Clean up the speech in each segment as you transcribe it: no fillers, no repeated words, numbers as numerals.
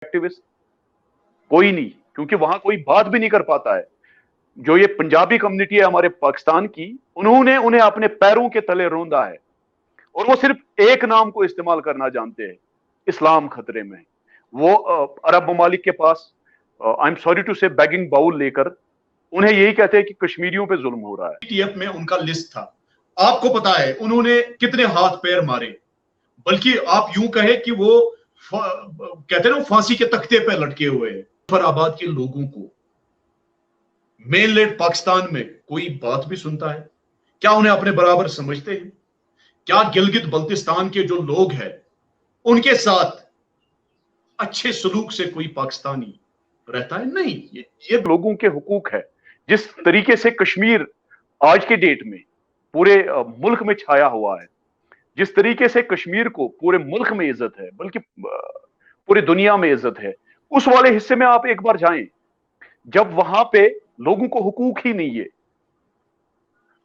Activist? कोई नहीं, क्योंकि वहां कोई बात भी नहीं कर पाता है। जो ये पंजाबी कम्युनिटी है हमारे पाकिस्तान की, उन्होंने उन्हें अपने पैरों के तले रौंदा है, और वो सिर्फ एक नाम को इस्तेमाल करना जानते हैं, इस्लाम खतरे में। वो अरब ममालिक के पास, आई एम सॉरी टू से, बैगिंग बाउल लेकर उन्हें यही कहते हैं कि कश्मीरियों पे जुल्म हो रहा है। टीएफ में उनका लिस्ट था, आपको पता है उन्होंने कितने हाथ पैर मारे, बल्कि आप यूं कहे कि वो कहते हैं ना फांसी के तख्ते पे लटके हुए हैं। फराबाद के लोगों को मेनलैंड पाकिस्तान में कोई बात भी सुनता है? क्या उन्हें अपने बराबर समझते हैं? क्या गिलगित बल्तिस्तान के जो लोग हैं उनके साथ अच्छे सलूक से कोई पाकिस्तानी रहता है? नहीं। ये लोगों के हुकूक है। जिस तरीके से कश्मीर आज के डेट में पूरे मुल्क में छाया हुआ है, जिस तरीके से कश्मीर को पूरे मुल्क में इज्जत है, बल्कि पूरी दुनिया में इज्जत है, उस वाले हिस्से में आप एक बार जाएं, जब वहां पे लोगों को हुकूक ही नहीं है,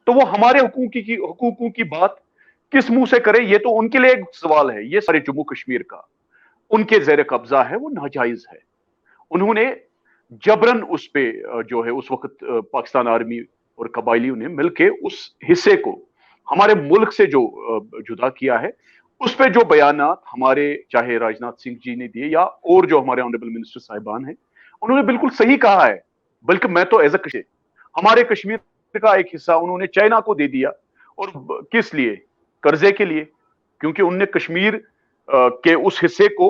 तो वो हमारे हुकूकों की बात किस मुंह से करे? ये तो उनके लिए एक सवाल है। ये सारे जम्मू कश्मीर का उनके जेर कब्जा है, वो नाजायज है। उन्होंने जबरन उस पे जो है उस वक्त पाकिस्तान आर्मी और कबायलियों ने मिलके उस हिस्से को हमारे मुल्क से जो जुदा किया है, उस पे जो बयानात हमारे चाहे राजनाथ सिंह जी ने दिए या और जो हमारे ऑनरेबल मिनिस्टर साहिबान हैं, उन्होंने बिल्कुल सही कहा है। बल्कि मैं तो एज ए हमारे कश्मीर का एक हिस्सा उन्होंने चाइना को दे दिया, और किस लिए? कर्जे के लिए। क्योंकि उनने कश्मीर के उस हिस्से को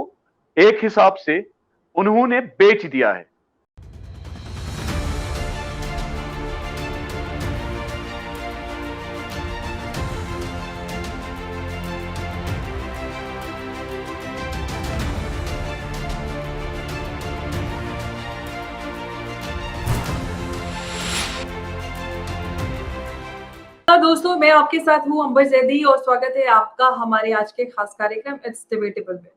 एक हिसाब से उन्होंने बेच दिया है। दोस्तों, मैं आपके साथ हूं अंबर जैदी और स्वागत है आपका हमारे आज के खास कार्यक्रम इट्स डिबेटेबल में।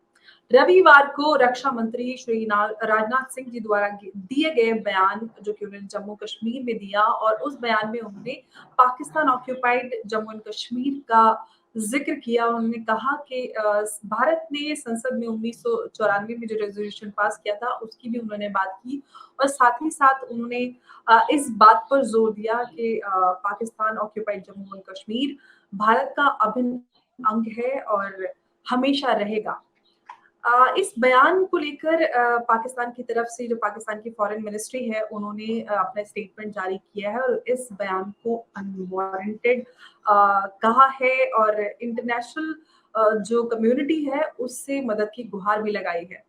रविवार को रक्षा मंत्री श्री राजनाथ सिंह जी द्वारा दिए गए बयान जो कि उन्होंने जम्मू कश्मीर में दिया, और उस बयान में उन्होंने पाकिस्तान ऑक्यूपाइड जम्मू एंड कश्मीर का जिक्र किया। उन्होंने कहा कि भारत ने संसद में 1994 में जो रेजोल्यूशन पास किया था उसकी भी उन्होंने बात की, और साथ ही साथ उन्होंने इस बात पर जोर दिया कि पाकिस्तान ऑक्यूपाइड जम्मू एंड कश्मीर भारत का अभिन्न अंग है और हमेशा रहेगा। इस बयान को लेकर पाकिस्तान की तरफ से जो पाकिस्तान की फॉरेन मिनिस्ट्री है उन्होंने अपना स्टेटमेंट जारी किया है और इस बयान को अनवारंटेड कहा है, और इंटरनेशनल जो कम्युनिटी है उससे मदद की गुहार भी लगाई है।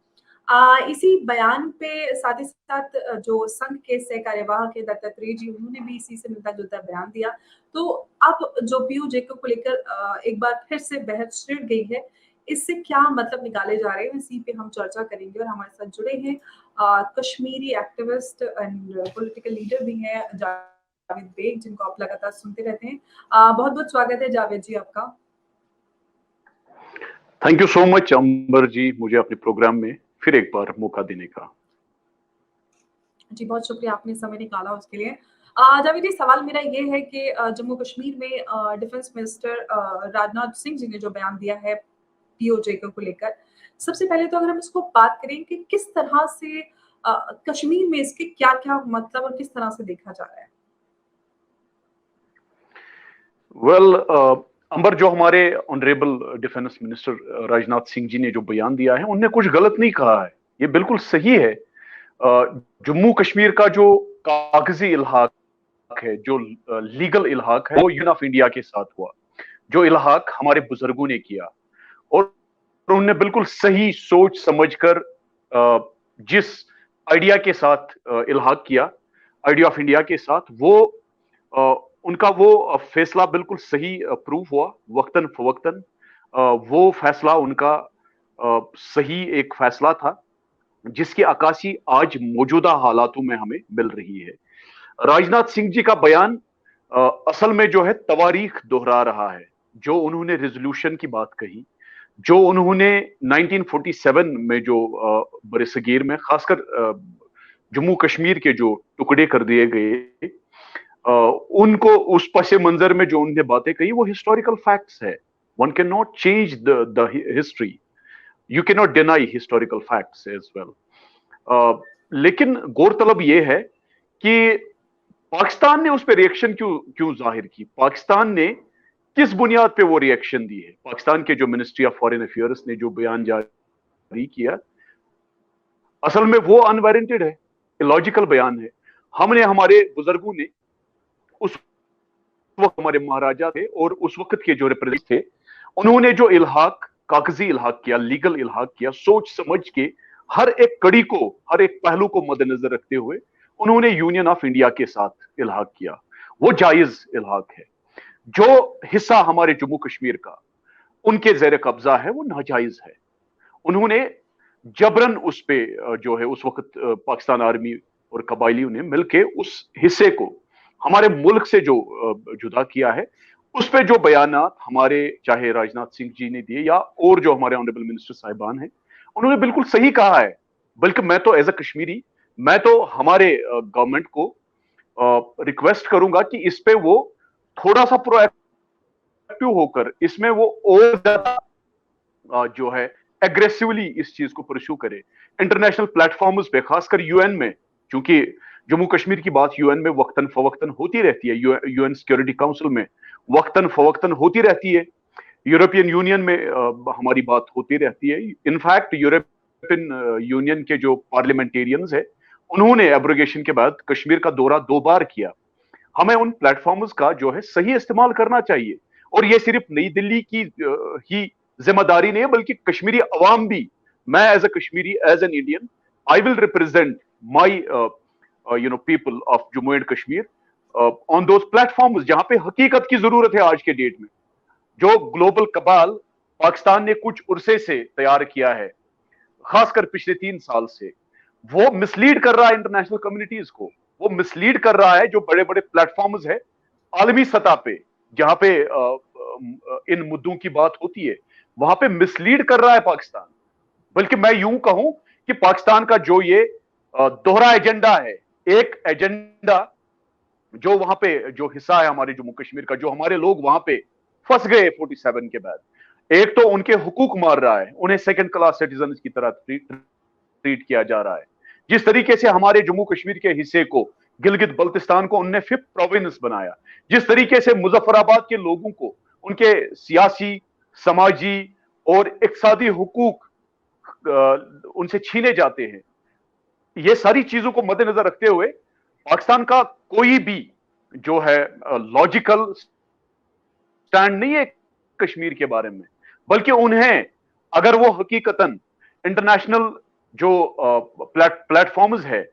इसी बयान पे साथ ही साथ जो संघ के सह कार्यवाहक है दत्तात्रेय जी, उन्होंने भी इसी से मिलता जुलता बयान दिया। तो अब जो पीओजे को लेकर एक बार फिर से बहस छिड़ गई है, इससे क्या मतलब निकाले जा रहे हैं, इसी पे हम चर्चा करेंगे। और हमारे साथ जुड़े हैं Kashmiri activist and political leader भी हैं जावेद बेग, जिनको आप लगातार सुनते रहते हैं। बहुत बहुत स्वागत है जावेद जी आपका। थैंक यू सो मच अंबर जी, मुझे अपने प्रोग्राम में फिर एक बार मौका देने का। जी बहुत शुक्रिया, आपने समय निकाला उसके लिए। जावेद जी, सवाल मेरा ये है कि जम्मू कश्मीर में डिफेंस मिनिस्टर राजनाथ सिंह जी ने जो बयान दिया है पीओजे को लेकर, सबसे पहले तो अगर हम इसको बात करें कि किस तरह से कश्मीर में इसके क्या क्या मतलब और किस तरह से देखा जा रहा है। वेल अंबर, जो हमारे honourable defence minister Rajnath Singh ji ने जो बयान दिया है, उनने कुछ गलत नहीं कहा है, ये बिल्कुल सही है। जम्मू कश्मीर का जो कागजी इल्हाक है, जो लीगल इल्हाक है, वो यूनियन ऑफ इंडिया के साथ हुआ, जो इल्हाक हमारे बुजुर्गों ने किया, और उन्होंने बिल्कुल सही सोच समझकर जिस आइडिया के साथ इल्हाक किया, आइडिया ऑफ इंडिया के साथ, वो उनका वो फैसला बिल्कुल सही प्रूव हुआ वक्तन फवक्तन। वो फैसला उनका सही एक फैसला था, जिसकी अक्कासी आज मौजूदा हालातों में हमें मिल रही है। राजनाथ सिंह जी का बयान असल में जो है तवारीख दोहरा रहा है। जो उन्होंने रेजोल्यूशन की बात कही, जो उन्होंने 1947 में जो बरसगीर में खासकर जम्मू कश्मीर के जो टुकड़े कर दिए गए, उनको उस पसे मंजर में जो उन्होंने बातें कही, वो हिस्टोरिकल फैक्ट्स है। One can not change the history, you can not deny historical facts as well. लेकिन गौरतलब ये है कि पाकिस्तान ने उस पर रिएक्शन क्यों जाहिर की, पाकिस्तान ने किस बुनियाद पे वो रिएक्शन दी है। पाकिस्तान के जो मिनिस्ट्री ऑफ फॉरेन अफेयर्स ने जो बयान जारी किया, असल में वो अनवारंटेड है, इलॉजिकल बयान है। हमने, हमारे बुजुर्गों ने, उस वक्त हमारे महाराजा थे और उस वक्त के जो रिप्रेजेंटेटिव थे, उन्होंने जो इल्हाक, कागजी इल्हाक किया, लीगल इल्हाक किया, सोच समझ के हर एक कड़ी को, हर एक पहलू को मद्देनजर रखते हुए उन्होंने यूनियन ऑफ इंडिया के साथ इल्हाक किया। वो जायज इल्हाक है। जो हिस्सा हमारे जम्मू कश्मीर का उनके जेर कब्जा है वो नाजायज है। उन्होंने जबरन उस पे जो है उस वक्त पाकिस्तान आर्मी और कबायलियों ने मिलके उस हिस्से को हमारे मुल्क से जो जुदा किया है, उस पे जो बयानात हमारे चाहे राजनाथ सिंह जी ने दिए या और जो हमारे ऑनरेबल मिनिस्टर साहिबान हैं, उन्होंने बिल्कुल सही कहा है। बल्कि मैं तो एज अ कश्मीरी, मैं तो हमारे गवर्नमेंट को रिक्वेस्ट करूंगा कि इस पे वो थोड़ा सा प्रोएक्टिव होकर इसमें वो और ज्यादा जो है एग्रेसिवली इस चीज को परस्यू करे। इंटरनेशनल प्लेटफॉर्म्स पे, खासकर यूएन में, क्योंकि जम्मू कश्मीर की बात यूएन में वक्तन फवक्तन होती रहती है, यूएन सिक्योरिटी काउंसिल में वक्तन फवक्तन होती रहती है, यूरोपियन यूनियन में हमारी बात होती रहती है। इनफैक्ट यूरोपियन यूनियन के जो पार्लियामेंटेरियंस है, उन्होंने एब्रोगेशन के बाद कश्मीर का दौरा 2 बार किया। हमें उन प्लेटफॉर्म्स का जो है सही इस्तेमाल करना चाहिए। और ये सिर्फ नई दिल्ली की ही जिम्मेदारी नहीं है, बल्कि कश्मीरी अवाम भी, मैं as a Kashmiri, as an Indian, I will represent my people of Jammu and Kashmir on those platforms जहां पे हकीकत की जरूरत है। आज के डेट में जो ग्लोबल कबाल पाकिस्तान ने कुछ उर्से से तैयार किया है, खासकर पिछले 3 साल से, वो मिसलीड कर रहा है इंटरनेशनल कम्युनिटीज को। वो मिसलीड कर रहा है जो बड़े बड़े प्लेटफॉर्म्स है आलमी सतह पे, जहां पे इन मुद्दों की बात होती है, वहां पे मिसलीड कर रहा है पाकिस्तान। बल्कि मैं यूं कहूं कि पाकिस्तान का जो ये दोहरा एजेंडा है, एक एजेंडा जो वहां पे जो हिस्सा है हमारे जम्मू कश्मीर का, जो हमारे लोग वहां पे फंस गए 47 के बाद, एक तो उनके हुकूक मार रहा है, उन्हें सेकंड क्लास सिटीजन की तरह ट्रीट किया जा रहा है। जिस तरीके से हमारे जम्मू कश्मीर के हिस्से को, गिलगित बल्तिस्तान को उनने 5th प्रोविंस बनाया, जिस तरीके से मुजफ्फराबाद के लोगों को उनके सियासी, समाजी और इक्तिसादी हुकूक उनसे छीने जाते हैं, ये सारी चीजों को मद्देनजर रखते हुए पाकिस्तान का कोई भी जो है लॉजिकल स्टैंड नहीं है कश्मीर के बारे में। बल्कि उन्हें, अगर वो हकीकतन इंटरनेशनल जो प्लेटफॉर्म्स है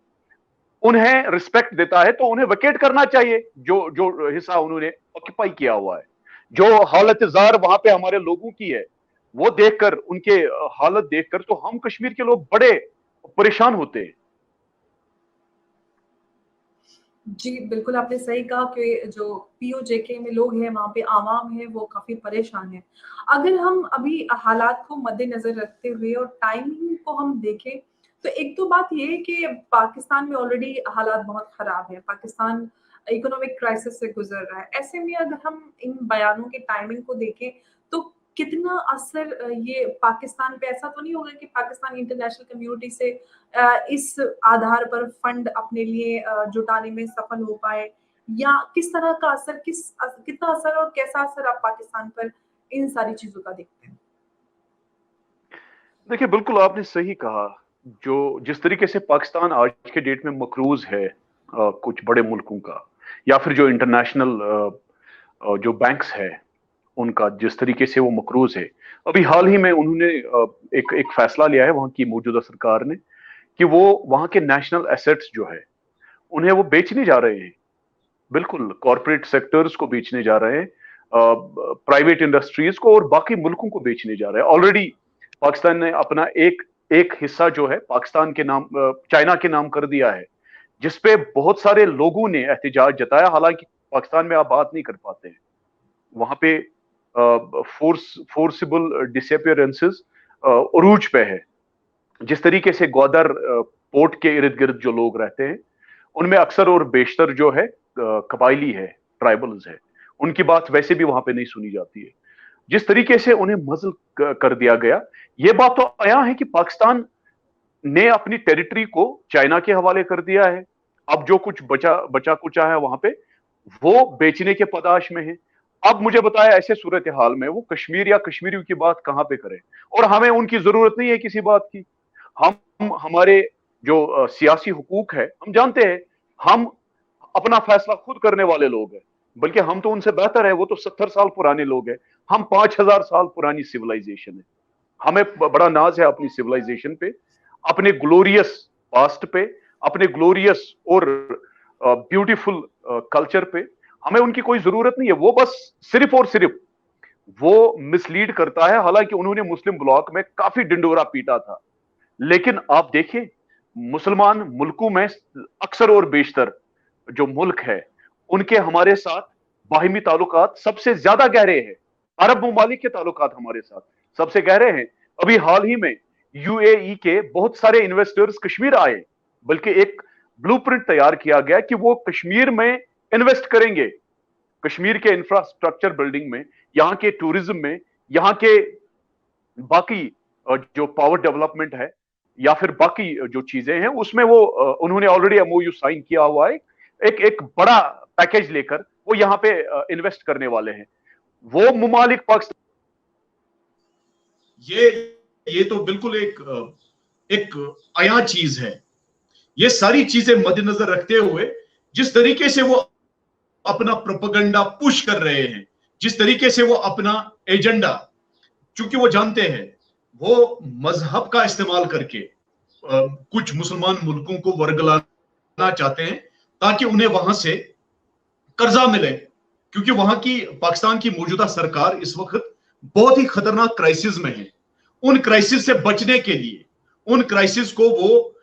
उन्हें रिस्पेक्ट देता है, तो उन्हें वेकेट करना चाहिए जो हिस्सा उन्होंने ऑक्यूपाई किया हुआ है। जो हालत जार वहां पे हमारे लोगों की है, वो देखकर, उनके हालत देखकर तो हम कश्मीर के लोग बड़े परेशान होते हैं। जी बिल्कुल, आपने सही कहा कि जो पीओजेके में लोग हैं, वहाँ पे आवाम है, वो काफी परेशान है। अगर हम अभी हालात को मद्देनजर रखते हुए और टाइमिंग को हम देखें, तो एक तो बात ये है कि पाकिस्तान में ऑलरेडी हालात बहुत खराब है, पाकिस्तान इकोनॉमिक क्राइसिस से गुजर रहा है। ऐसे में अगर हम इन बयानों के टाइमिंग को देखें तो कितना असर ये पाकिस्तान पे, ऐसा तो नहीं होगा कि पाकिस्तान इंटरनेशनल कम्युनिटी से इस आधार पर फंड अपने लिए जुटाने में सफल हो पाए, या किस तरह का असर, कितना असर और कैसा असर आप पाकिस्तान पर इन सारी चीजों का देखते हैं? देखिए, बिल्कुल आपने सही कहा। जिस तरीके से पाकिस्तान आज के डेट में मकरूज है कुछ बड़े मुल्कों का, या फिर जो इंटरनेशनल जो बैंक्स है उनका, जिस तरीके से वो मकरूज है। अभी हाल ही में उन्होंने एक फैसला लिया है वहां की मौजूदा सरकार ने, कि वो वहां के नेशनल एसेट्स जो है उन्हें वो बेचने जा रहे हैं। बिल्कुल कॉर्पोरेट सेक्टर्स को बेचने जा रहे हैं, प्राइवेट इंडस्ट्रीज को और बाकी मुल्कों को बेचने जा रहे हैं। ऑलरेडी पाकिस्तान ने अपना एक हिस्सा जो है पाकिस्तान के नाम, चाइना के नाम कर दिया है, जिसपे बहुत सारे लोगों ने एहतजाज जताया। हालांकि पाकिस्तान में आप बात नहीं कर पाते हैं, वहां पे फोर्सिबल डिसअपियरेंसेस उरूज पे है। जिस तरीके से ग्वादर पोर्ट के इर्द गिर्द जो लोग रहते हैं, उनमें अक्सर और बेशतर जो है कबायली है, ट्राइबल्स है, उनकी बात वैसे भी वहां पे नहीं सुनी जाती है। जिस तरीके से उन्हें मजल कर दिया गया, ये बात तो आया है कि पाकिस्तान ने अपनी टेरिटरी को चाइना के हवाले कर दिया है। अब जो कुछ बचा कुचा है वहां पे वो बेचने के पदाश में है। अब मुझे बताया ऐसे सूरत हाल में वो कश्मीर या कश्मीरियों की बात कहां पे करें, और हमें उनकी जरूरत नहीं है किसी बात की। हम हमारे जो सियासी हुकूक है हम जानते हैं, हम अपना फैसला खुद करने वाले लोग हैं, बल्कि हम तो उनसे बेहतर है, वो तो 70 साल पुराने लोग हैं, हम 5000 साल पुरानी सिविलाइजेशन है। हमें बड़ा नाज है अपनी सिविलाइजेशन पे, अपने ग्लोरियस पास्ट पे, अपने ग्लोरियस और ब्यूटीफुल कल्चर पे। हमें उनकी कोई जरूरत नहीं है। वो बस सिर्फ और सिर्फ वो मिसलीड करता है। हालांकि उन्होंने मुस्लिम ब्लॉक में काफी डिंडोरा पीटा था, लेकिन आप देखें मुसलमान मुल्कों में अक्सर और बेशतर जो मुल्क है उनके हमारे साथ बाहिमी ताल्लुकात सबसे ज्यादा गहरे हैं। अरब ममालिक के ताल्लुकात हमारे साथ सबसे गहरे हैं। अभी हाल ही में यूएई के बहुत सारे इन्वेस्टर्स कश्मीर आए, बल्कि एक ब्लूप्रिंट तैयार किया गया कि वो कश्मीर में इन्वेस्ट करेंगे, कश्मीर के इंफ्रास्ट्रक्चर बिल्डिंग में, यहाँ के टूरिज्म में, यहाँ के बाकी जो पावर डेवलपमेंट है या फिर बाकी जो चीजें हैं उसमें वो उन्होंने ऑलरेडी एमओयू साइन किया हुआ है। एक बड़ा पैकेज लेकर वो यहाँ पे इन्वेस्ट करने वाले हैं। वो मुमालिक पाकिस्तान, ये तो बिल्कुल एक आया चीज है। ये सारी चीजें मद्देनजर रखते हुए जिस तरीके से वो अपना प्रोपेगेंडा पुश कर रहे हैं, जिस तरीके से वो अपना एजेंडा, चूंकि वो जानते हैं वो मजहब का इस्तेमाल करके कुछ मुसलमान मुल्कों को वर्गलाना चाहते हैं ताकि उन्हें वहां से कर्जा मिले, क्योंकि वहां की पाकिस्तान की मौजूदा सरकार इस वक्त बहुत ही खतरनाक क्राइसिस में है। उन क्राइसिस से बचने के लिए, उन क्राइसिस को वो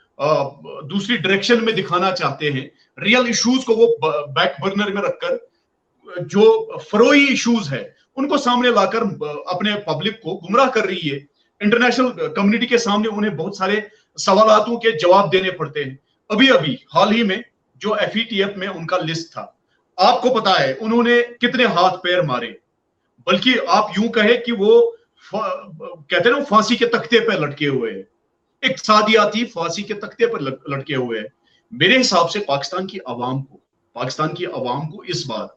दूसरी डायरेक्शन में दिखाना चाहते हैं, रियल इश्यूज को वो बैक बर्नर में रखकर जो फरोई इश्यूज है उनको सामने लाकर अपने पब्लिक को गुमराह कर रही है। इंटरनेशनल कम्युनिटी के सामने उन्हें बहुत सारे सवालों के जवाब देने पड़ते हैं। अभी हाल ही में जो FATF में उनका लिस्ट था, आपको पता है उन्होंने कितने हाथ पैर मारे, बल्कि आप यूं कहे कि वो कहते हैं ना फांसी के तख्ते पर लटके हुए हैं, एक सादियाती फांसी के तख्ते पर लटके हुए हैं। मेरे हिसाब से पाकिस्तान की आवाम को इस बार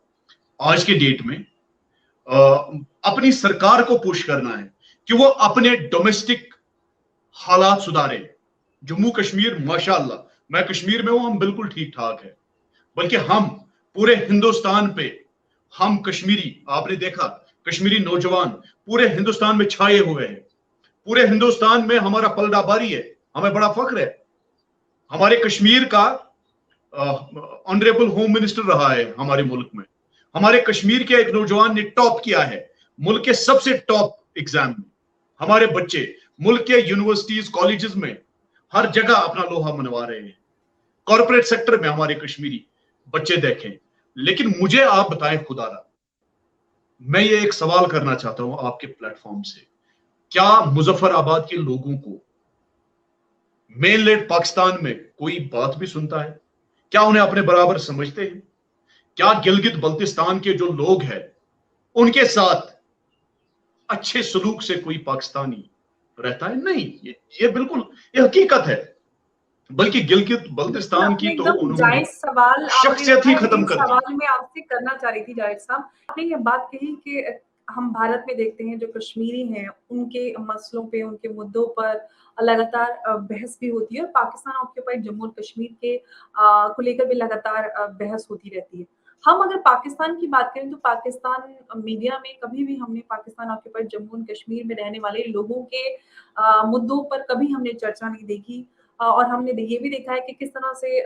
आज के डेट में अपनी सरकार को पुश करना है कि वो अपने डोमेस्टिक हालात सुधारे। जम्मू कश्मीर माशाअल्लाह, मैं कश्मीर में हूं, हम बिल्कुल ठीक ठाक है, बल्कि हम पूरे हिंदुस्तान पे, हम कश्मीरी, आपने देखा कश्मीरी नौजवान पूरे हिंदुस्तान में छाए हुए हैं। पूरे हिंदुस्तान में हमारा पलड़ा भारी है, हमें बड़ा फख्र है। हमारे कश्मीर का ऑनरेबल होम मिनिस्टर रहा है हमारे मुल्क में। हमारे कश्मीर के एक नौजवान ने टॉप किया है मुल्क के सबसे टॉप एग्जाम में। हमारे बच्चे मुल्क के यूनिवर्सिटीज कॉलेजेस में हर जगह अपना लोहा मनवा रहे हैं। कॉर्पोरेट सेक्टर में हमारे कश्मीरी बच्चे देखें। लेकिन मुझे आप बताएं खुदारा, मैं ये एक सवाल करना चाहता हूं आपके प्लेटफॉर्म से, क्या मुजफ्फराबाद के लोगों को मेनलैंड पाकिस्तान में कोई बात भी सुनता है? क्या उन्हें अपने बराबर समझते हैं? क्या गिलगित बल्तिस्तान के जो लोग हैं उनके साथ अच्छे सलूक से कोई पाकिस्तानी रहता है? नहीं, ये बिल्कुल ये हकीकत है। बल्कि गिलगित बल्तिस्तान की तो उन्होंने सवाल शख्सियत ही खत्म कर दी। सवाल मैं आपसे करना चाह रही थी जाहिद साहब, आपने ये बात कही कि हम भारत में देखते हैं जो कश्मीरी हैं उनके मसलों पे, उनके मुद्दों पर लगातार बहस भी होती है, और पाकिस्तान ऑक्यूपाइड जम्मू और कश्मीर के को लेकर भी लगातार बहस होती रहती है। हम अगर पाकिस्तान की बात करें तो पाकिस्तान मीडिया में कभी भी हमने पाकिस्तान ऑक्यूपाइड जम्मू और कश्मीर में रहने वाले लोगों के मुद्दों पर कभी हमने चर्चा नहीं देखी, और हमने ये भी देखा है कि किस तरह से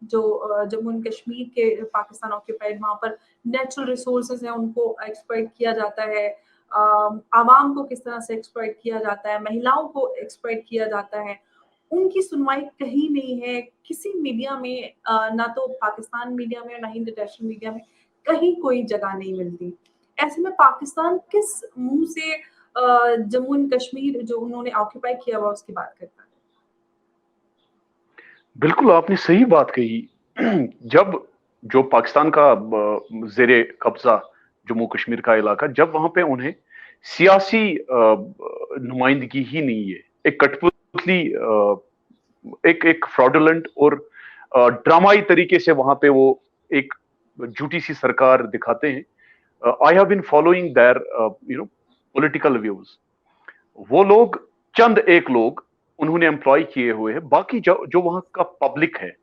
जो जम्मू एंड कश्मीर के पाकिस्तान ऑक्यूपाइड वहाँ पर नेचुरल रिसोर्सेज हैं उनको एक्सप्लॉइट किया जाता है, आवाम को किस तरह से एक्सप्लॉइट किया जाता है, महिलाओं को एक्सप्लॉइट किया जाता है। उनकी सुनवाई कहीं नहीं है किसी मीडिया में, ना तो पाकिस्तान मीडिया में ना ही इंटरनेशनल मीडिया में, कहीं कोई जगह नहीं मिलती। ऐसे में पाकिस्तान किस मुंह से जम्मू एंड कश्मीर जो उन्होंने ऑक्यूपाई किया हुआ उसकी बात करता है? बिल्कुल आपने सही बात कही। जब जो पाकिस्तान का जेरे कब्जा जम्मू कश्मीर का इलाका, जब वहां पे उन्हें सियासी नुमाइंदगी ही नहीं है, एक स्मूथली एक फ्रॉडुलेंट और ड्रामाई तरीके से वहां पे वो एक झूठी सी सरकार दिखाते हैं। I have been following their political views. वो लोग चंद एक लोग उन्होंने एम्प्लॉय किए हुए हैं, बाकी जो वहां का पब्लिक है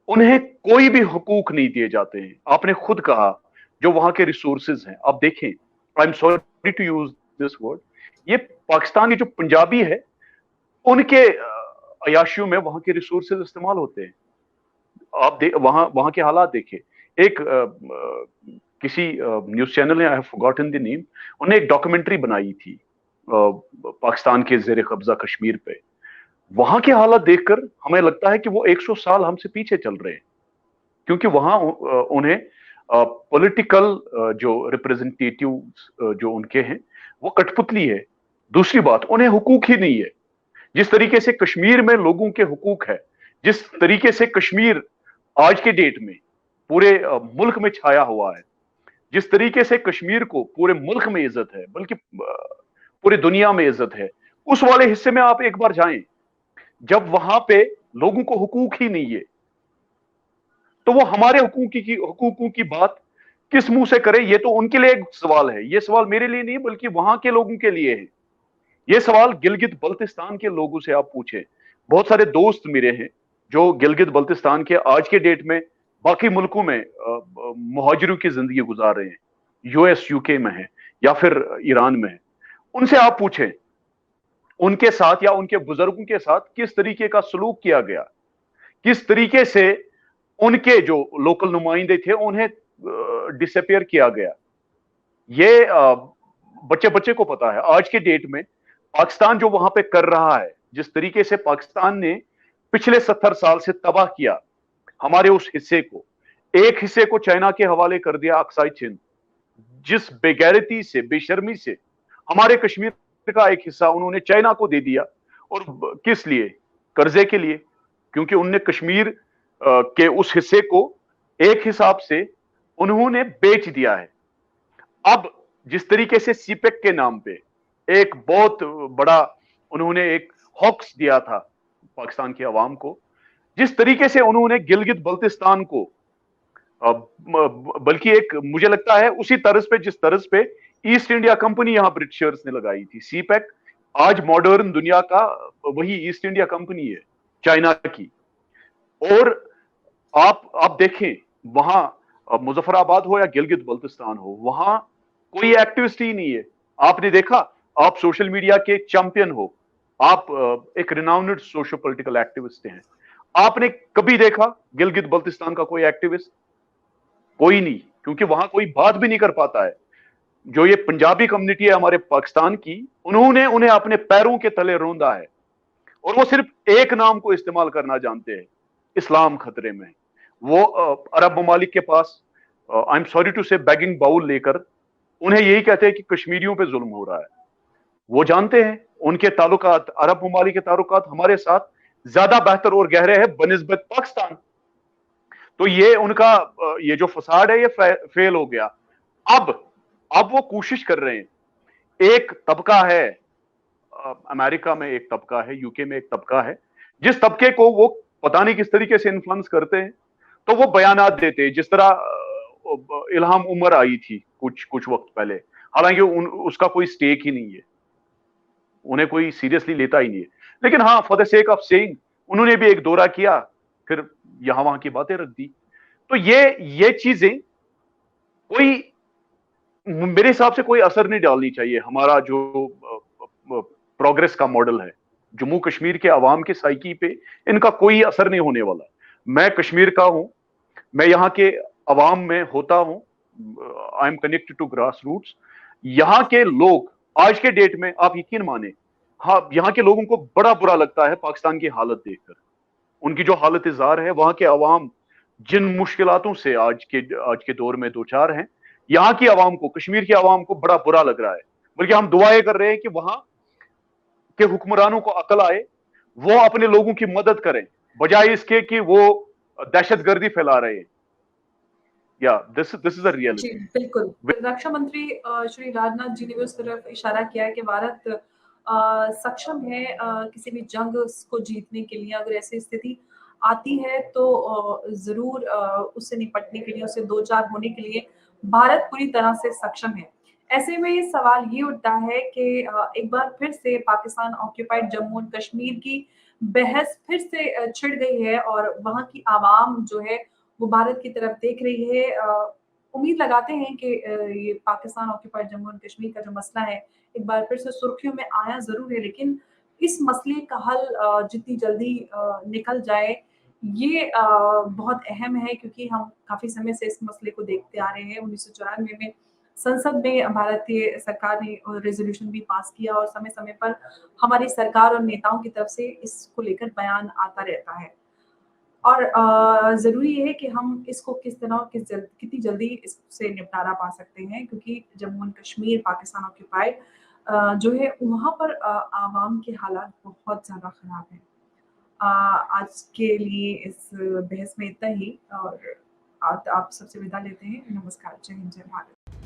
उन्हें कोई भी हुकूक नहीं दिए जाते हैं। आपने खुद कहा जो वहां के रिसोर्सेज हैं, आप देखें, I am sorry to use this word, ये पाकिस्तान के जो पंजाबी है उनके अयाशियों में वहां के रिसोर्सेज इस्तेमाल होते हैं। आप वहां के हालात देखिए। एक किसी न्यूज चैनल ने, I have forgotten the name, उन्होंने एक डॉक्यूमेंट्री बनाई थी पाकिस्तान के जेर कब्जा कश्मीर पे। वहां के हालात देखकर हमें लगता है कि वो 100 साल हमसे पीछे चल रहे हैं, क्योंकि वहां उन्हें पॉलिटिकल जो रिप्रेजेंटेटिव जो उनके हैं वो कठपुतली है। दूसरी बात, उन्हें हुकूक ही नहीं है। जिस तरीके से कश्मीर में लोगों के हुकूक है, जिस तरीके से कश्मीर आज के डेट में पूरे मुल्क में छाया हुआ है, जिस तरीके से कश्मीर को पूरे मुल्क में इज्जत है, बल्कि पूरी दुनिया में इज्जत है, उस वाले हिस्से में आप एक बार जाएं। जब वहां पे लोगों को हुकूक ही नहीं है, तो वो हमारे हुकूकों की बात किस मुंह से करे? ये तो उनके लिए एक सवाल है। ये सवाल मेरे लिए नहीं बल्कि वहां के लोगों के लिए है। ये सवाल गिलगित बल्तिस्तान के लोगों से आप पूछे। बहुत सारे दोस्त मेरे हैं जो गिलगित बल्तिस्तान के आज के डेट में बाकी मुल्कों में मुहाजिरों की जिंदगी गुजार रहे हैं, यूएस यूके में है या फिर ईरान में है। उनसे आप पूछें उनके साथ या उनके बुजुर्गों के साथ किस तरीके का सलूक किया गया, किस तरीके से उनके जो लोकल नुमाइंदे थे उन्हें डिसअपियर किया गया। ये बच्चे बच्चे को पता है। आज के डेट में पाकिस्तान जो वहां पे कर रहा है, जिस तरीके से पाकिस्तान ने पिछले 70 साल से तबाह किया हमारे उस हिस्से को, एक हिस्से को चाइना के हवाले कर दिया, अक्साई चिन, जिस बेगैरती से, बेशर्मी से हमारे कश्मीर का एक हिस्सा उन्होंने चाइना को दे दिया। और किस लिए? कर्जे के लिए, क्योंकि उनने कश्मीर के उस हिस्से को एक हिसाब से उन्होंने बेच दिया है। अब जिस तरीके से सीपेक के नाम पे एक बहुत बड़ा उन्होंने एक हॉक्स दिया था पाकिस्तान की आवाम को, जिस तरीके से उन्होंने गिलगित बल्तिस्तान को, बल्कि एक मुझे लगता है उसी तरज पे जिस तरज पे ईस्ट इंडिया कंपनी यहां ब्रिटिशर्स ने लगाई थी। सीपेक आज मॉडर्न दुनिया का वही ईस्ट इंडिया कंपनी है, चाइना की। और आप देखें वहां मुजफ्फराबाद हो या गिलगित बल्तिस्तान हो, वहां कोई एक्टिविस्ट ही नहीं है। आपने देखा, आप सोशल मीडिया के चैंपियन हो, आप एक रिनाउंड सोशल पॉलिटिकल एक्टिविस्ट हैं, आपने कभी देखा गिलगित बल्तिस्तान का कोई एक्टिविस्ट? कोई नहीं, क्योंकि वहां कोई बात भी नहीं कर पाता है। जो ये पंजाबी कम्युनिटी है हमारे पाकिस्तान की, उन्होंने उन्हें अपने पैरों के तले रौंदा है और वो सिर्फ एक नाम को इस्तेमाल करना जानते हैं, इस्लाम खतरे में। वो अरब ममालिक के पास, आई एम सॉरी टू से, बैगिंग बाउल लेकर उन्हें यही कहते हैं कि कश्मीरियों पे जुल्म हो रहा है। वो जानते हैं उनके ताल्लुकात, अरब ममालिक के ताल्लुकात हमारे साथ ज्यादा बेहतर और गहरे हैं बनिस्बत पाकिस्तान। तो ये उनका ये जो फसाड है ये फेल हो गया। अब वो कोशिश कर रहे हैं। एक तबका है अमेरिका में, एक तबका है यूके में, एक तबका है जिस तबके को वो पता नहीं किस तरीके से इन्फ्लुएंस करते हैं, तो वो बयानात देते हैं। जिस तरह इल्हाम उमर आई थी कुछ वक्त पहले, हालांकि उसका कोई स्टेक ही नहीं है, उन्हें कोई सीरियसली लेता ही नहीं है, लेकिन हाँ, for the sake of saying उन्होंने भी एक दौरा किया, फिर यहां वहां की बातें रख दी। तो ये चीजें कोई, मेरे हिसाब से कोई असर नहीं डालनी चाहिए। हमारा जो प्रोग्रेस का मॉडल है, जम्मू कश्मीर के अवाम के साइकी पे इनका कोई असर नहीं होने वाला। मैं कश्मीर का हूं, मैं यहाँ के अवाम में होता हूं, I am connected to grass roots. यहाँ के लोग आज के डेट में, आप यकीन माने, हाँ, यहाँ के लोगों को बड़ा बुरा लगता है पाकिस्तान की हालत देखकर। उनकी जो हालत इज़ार है, वहां के अवाम जिन मुश्किलातों से आज के दौर में दो चार हैं, यहाँ की आवाम को, कश्मीर की आवाम को बड़ा बुरा लग रहा है। बल्कि हम दुआएं कर रहे हैं कि वहां के हुक्मरानों को अकल आए, वो अपने लोगों की मदद करें, बजाय इसके कि वो दहशतगर्दी फैला रहे हैं। या दिस इज अ रियलिटी। बिल्कुल। रक्षा मंत्री श्री राजनाथ जी ने भी उस तरफ इशारा किया है कि भारत सक्षम है किसी भी जंग को जीतने के लिए। अगर ऐसी स्थिति आती है तो ज़रूर उससे निपटने के लिए, उससे दो चार होने के लिए भारत पूरी तरह से सक्षम है। ऐसे में सवाल ये उठता है कि एक बार फिर से पाकिस्तान ऑक्यूपाइड जम्मू एंड कश्मीर की बहस फिर से छिड़ गई है और वहाँ की आवाम जो है वो भारत की तरफ देख रही है। उम्मीद लगाते हैं कि ये पाकिस्तान ऑक्यूपाइड जम्मू एंड कश्मीर का जो मसला है एक बार फिर से सुर्खियों में आया ज़रूर है, लेकिन इस मसले का हल जितनी जल्दी निकल जाए ये बहुत अहम है, क्योंकि हम काफ़ी समय से इस मसले को देखते आ रहे हैं। 1994 में संसद में भारतीय सरकार ने रेज़ोल्यूशन भी पास किया और समय-समय पर हमारी सरकार और नेताओं की तरफ से इसको लेकर बयान आता रहता है। और ज़रूरी है कि हम इसको किस तरह कितनी जल्दी इससे निपटारा पा सकते हैं, क्योंकि जम्मू एंड कश्मीर पाकिस्तान ऑक्यूपाइड जो है वहाँ पर आवाम के हालात बहुत ज़्यादा ख़राब हैं। आज के लिए इस बहस में इतना ही और आप सबसे विदा लेते हैं। नमस्कार, जय हिंद, जय भारत।